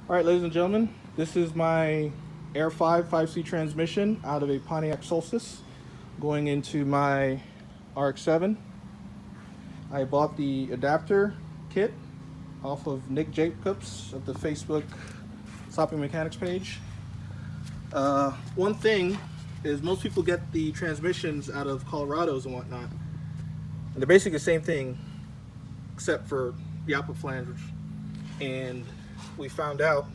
All right, ladies and gentlemen, this is my AR5 5C transmission out of a Pontiac Solstice going into my RX-7. I bought the adapter kit off of Nick Jacobs of the Facebook Stopping Mechanics page. One thing is most people get the transmissions out of Colorado's and whatnot, and they're basically the same thing except for the output flange. And we found out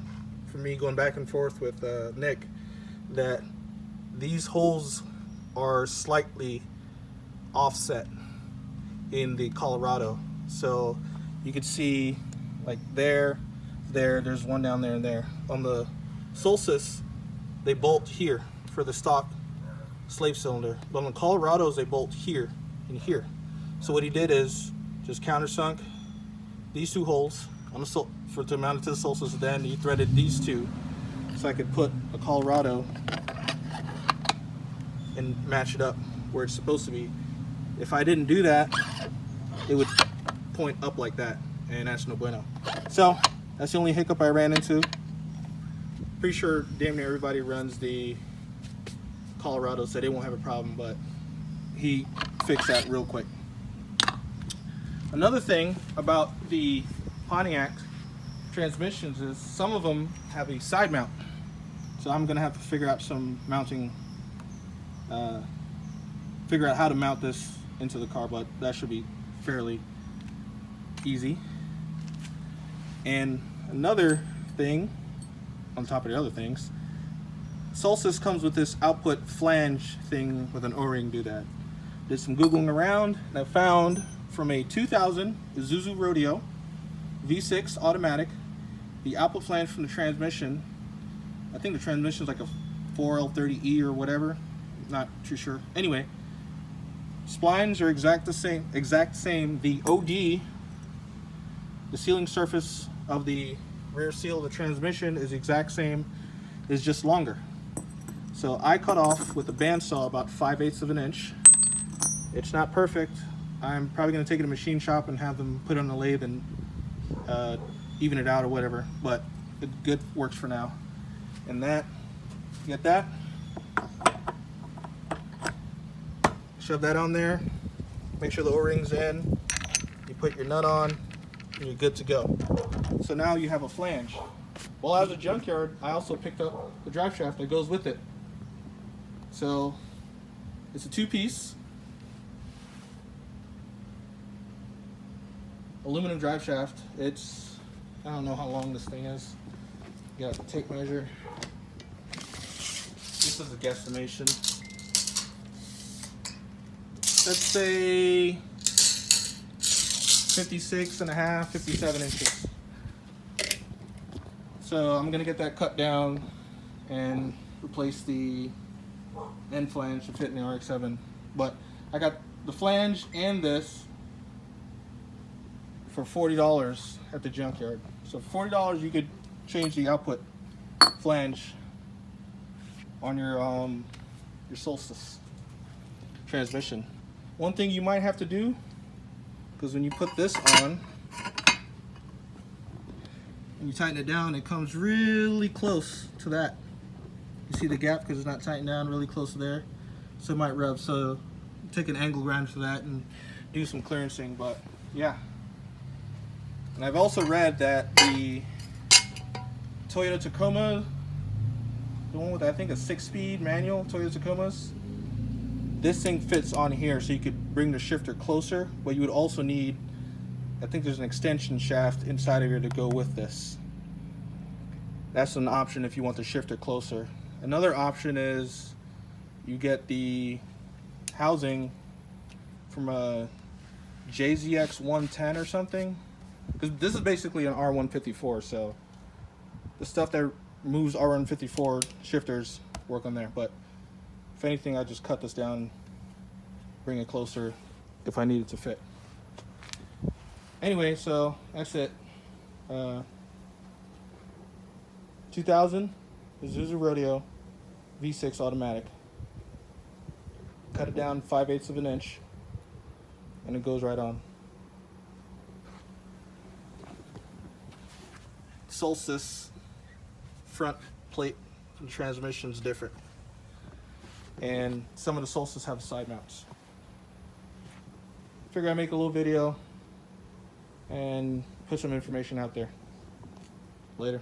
from me going back and forth with Nick that these holes are slightly offset in the Colorado. So you can see like there's one down there and there. On the Solstice, they bolt here for the stock slave cylinder, but on the Colorados they bolt here and here. So what he did is just countersunk these two holes on the to mount it to the Solstice. Then he threaded these two so I could put a Colorado and match it up where it's supposed to be. If I didn't do that, it would point up like that, and that's no bueno. So that's the only hiccup I ran into. Pretty sure damn near everybody runs the Colorado, so they won't have a problem, but he fixed that real quick. Another thing about the Pontiac transmissions is some of them have a side mount, so I'm gonna have to figure out some mounting, figure out how to mount this into the car, but that should be fairly easy. And another thing on top of the other things, Solstice comes with this output flange thing with an O-ring doodad. Did some googling around and I found from a 2000 Isuzu Rodeo V6 automatic, the output flange from the transmission, I think the transmission is like a 4L30E or whatever, not too sure. Anyway, splines are exact same. The OD, the sealing surface of the rear seal of the transmission is exact same, is just longer. So I cut off with a bandsaw about 5/8 of an inch. It's not perfect. I'm probably going to take it to a machine shop and have them put it on the lathe and even it out or whatever, but it good works for now. And that, get that, shove that on there, make sure the O-ring's in, you put your nut on, and you're good to go. So now you have a flange. While I was at junkyard, I also picked up the drive shaft that goes with it. So it's a two-piece aluminum drive shaft. It's, I don't know how long this thing is. You got a tape measure. This is a guesstimation. Let's say 56 and a half, 57 inches. So I'm gonna get that cut down and replace the end flange to fit in the RX-7. But I got the flange and this for $40 at the junkyard. So for $40 you could change the output flange on your Solstice transmission. One thing you might have to do, because when you put this on and you tighten it down, it comes really close to that. You see the gap because it's not tightened down, really close to there, so it might rub. So take an angle grinder to that and do some clearancing. But yeah. And I've also read that the Toyota Tacoma, the one with I think a 6-speed manual Toyota Tacomas, this thing fits on here, so you could bring the shifter closer, but you would also need, I think there's an extension shaft inside of here to go with this. That's an option if you want the shifter closer. Another option is you get the housing from a JZX 110 or something, because this is basically an R154, so the stuff that moves R154 shifters work on there. But if anything, I just cut this down, bring it closer if I need it to fit. Anyway, so that's it. 2000 Isuzu Rodeo V6 automatic. Cut it down 5/8 of an inch, and it goes right on. Solstice front plate for the transmission is different. And some of the Solstice have side mounts. Figure I'd make a little video and put some information out there. Later.